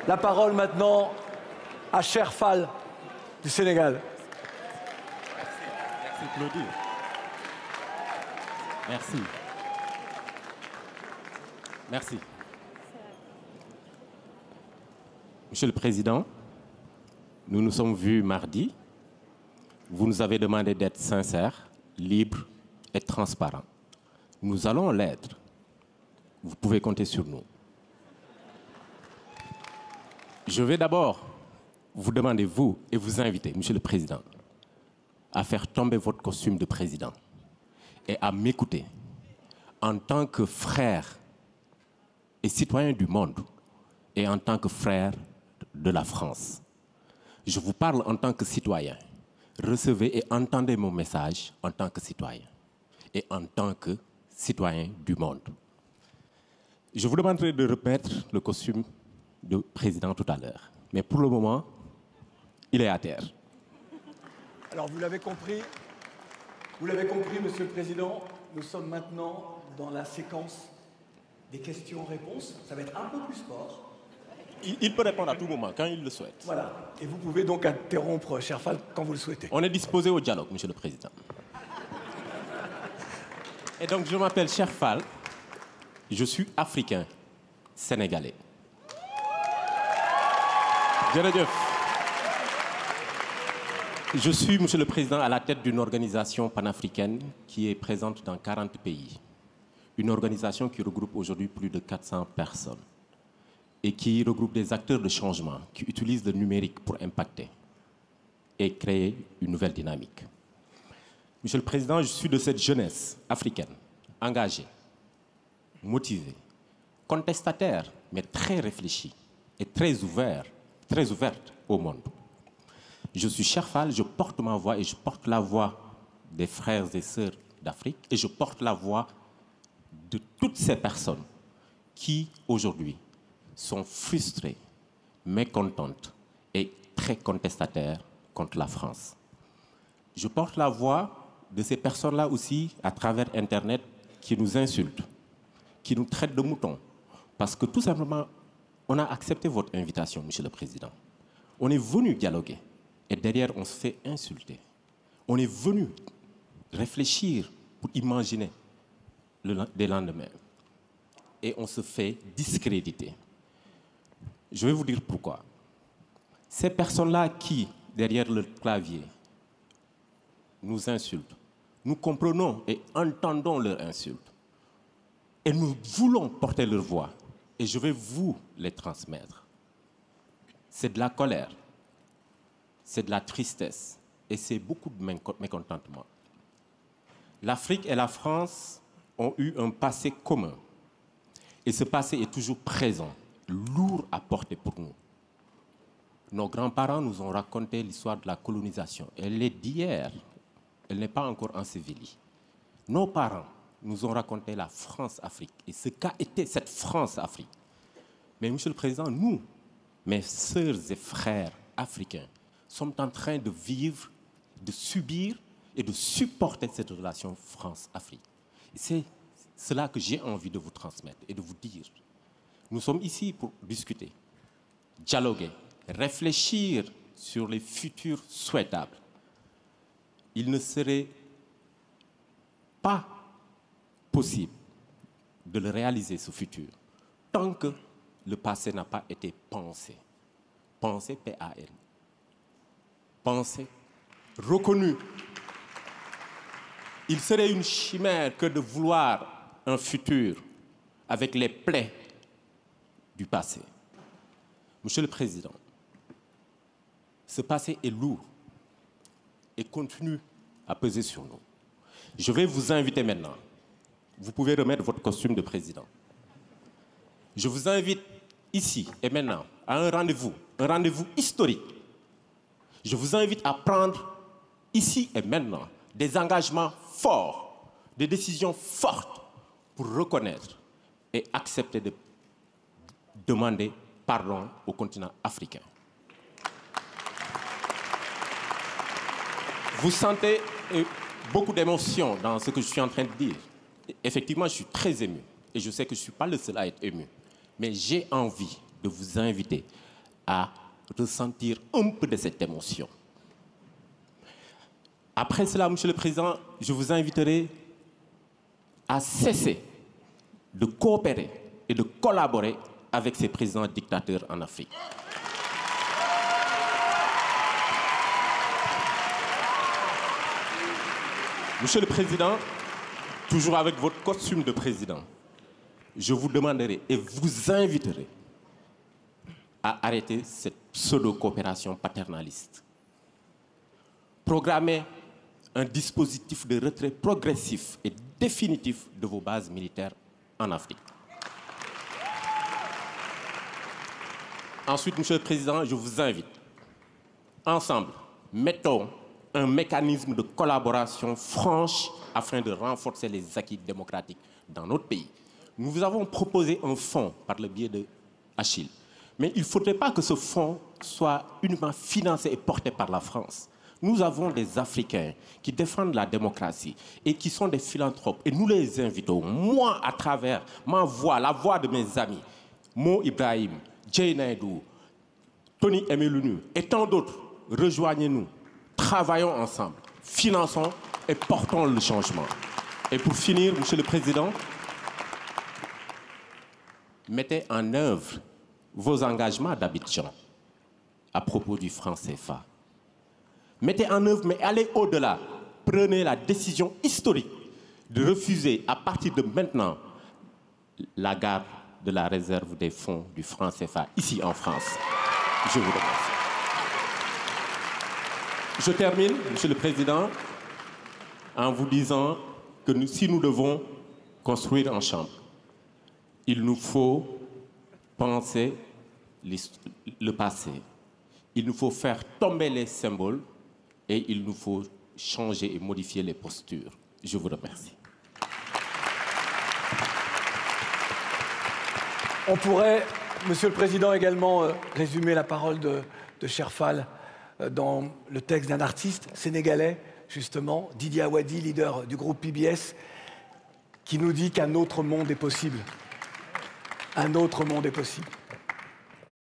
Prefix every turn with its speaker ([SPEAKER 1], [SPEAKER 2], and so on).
[SPEAKER 1] La parole maintenant à Cher Fall du Sénégal.
[SPEAKER 2] Merci Claudie. Merci. Merci. Monsieur le Président, nous nous sommes vus mardi. Vous nous avez demandé d'être sincères, libres et transparents. Nous allons l'être. Vous pouvez compter sur nous. Je vais d'abord vous demander, vous, et vous inviter, Monsieur le Président, à faire tomber votre costume de président et à m'écouter en tant que frère et citoyen du monde et en tant que frère de la France. Je vous parle en tant que citoyen. Recevez et entendez mon message en tant que citoyen et en tant que citoyen du monde. Je vous demanderai de remettre le costume de président tout à l'heure. Mais pour le moment, il est à terre.
[SPEAKER 1] Alors vous l'avez compris, Monsieur le Président, nous sommes maintenant dans la séquence des questions-réponses. Ça va être un peu plus sport.
[SPEAKER 2] Il peut répondre à tout moment, quand il le souhaite.
[SPEAKER 1] Voilà. Et vous pouvez donc interrompre, cher Fall, quand vous le souhaitez.
[SPEAKER 2] On est disposé au dialogue, Monsieur le Président. Et donc, je m'appelle Cher Fall. Je suis africain, sénégalais. Je suis, Monsieur le Président, à la tête d'une organisation panafricaine qui est présente dans 40 pays. Une organisation qui regroupe aujourd'hui plus de 400 personnes et qui regroupe des acteurs de changement qui utilisent le numérique pour impacter et créer une nouvelle dynamique. Monsieur le Président, je suis de cette jeunesse africaine, engagée, motivée, contestataire, mais très réfléchie et très ouverte au monde. Je suis Cher Fall, je porte ma voix et je porte la voix des frères et sœurs d'Afrique et je porte la voix de toutes ces personnes qui, aujourd'hui, sont frustrées, mécontentes et très contestataires contre la France. Je porte la voix de ces personnes-là aussi à travers Internet qui nous insultent, qui nous traitent de moutons. Parce que tout simplement, on a accepté votre invitation, Monsieur le Président. On est venu dialoguer et derrière, on se fait insulter. On est venu réfléchir pour imaginer des lendemains. Et on se fait discréditer. Je vais vous dire pourquoi. Ces personnes-là qui, derrière le clavier, nous insultent, nous comprenons et entendons leurs insultes. Et nous voulons porter leur voix. Et je vais vous les transmettre. C'est de la colère, c'est de la tristesse et c'est beaucoup de mécontentement. L'Afrique et la France ont eu un passé commun. Et ce passé est toujours présent, lourd à porter pour nous. Nos grands-parents nous ont raconté l'histoire de la colonisation. Elle est d'hier, elle n'est pas encore ensevelie. Nos parents nous ont raconté la France-Afrique et ce qu'a été cette France-Afrique. Mais Monsieur le Président, nous, mes sœurs et frères africains, sommes en train de vivre, de subir et de supporter cette relation France-Afrique. C'est cela que j'ai envie de vous transmettre et de vous dire. Nous sommes ici pour discuter, dialoguer, réfléchir sur les futurs souhaitables. Il ne serait pas possible de le réaliser, ce futur, tant que le passé n'a pas été pensé. Pensé, P-A-N. Pensé, reconnu. Il serait une chimère que de vouloir un futur avec les plaies du passé. Monsieur le Président, ce passé est lourd et continue à peser sur nous. Je vais vous inviter maintenant. Vous pouvez remettre votre costume de président. Je vous invite ici et maintenant à un rendez-vous historique. Je vous invite à prendre ici et maintenant des engagements forts, des décisions fortes pour reconnaître et accepter de demander pardon au continent africain. Vous sentez beaucoup d'émotions dans ce que je suis en train de dire. Effectivement, je suis très ému et je sais que je ne suis pas le seul à être ému. Mais j'ai envie de vous inviter à ressentir un peu de cette émotion. Après cela, Monsieur le Président, je vous inviterai à cesser de coopérer et de collaborer avec ces présidents dictateurs en Afrique. Monsieur le Président, toujours avec votre costume de président, je vous demanderai et vous inviterai à arrêter cette pseudo-coopération paternaliste. Programmez un dispositif de retrait progressif et définitif de vos bases militaires en Afrique. Ensuite, Monsieur le Président, je vous invite, ensemble, mettons un mécanisme de collaboration franche afin de renforcer les acquis démocratiques dans notre pays. Nous vous avons proposé un fonds par le biais de Achille. Mais il ne faudrait pas que ce fonds soit uniquement financé et porté par la France. Nous avons des Africains qui défendent la démocratie et qui sont des philanthropes. Et nous les invitons, moi, à travers ma voix, la voix de mes amis, Mo Ibrahim, Jay Naidou, Tony Emelunu et tant d'autres, rejoignez-nous, travaillons ensemble, finançons et portons le changement. Et pour finir, Monsieur le Président, mettez en œuvre vos engagements d'Abidjan à propos du franc CFA. Mettez en œuvre, mais allez au-delà. Prenez la décision historique de refuser à partir de maintenant la garde de la réserve des fonds du franc CFA ici en France. Je vous remercie. Je termine, Monsieur le Président, en vous disant que si nous devons construire ensemble, il nous faut penser le passé. Il nous faut faire tomber les symboles et il nous faut changer et modifier les postures. Je vous remercie.
[SPEAKER 1] On pourrait, Monsieur le Président, également résumer la parole de Sherfal dans le texte d'un artiste sénégalais, justement, Didier Awadi, leader du groupe PBS, qui nous dit qu'un autre monde est possible. Un autre monde est possible.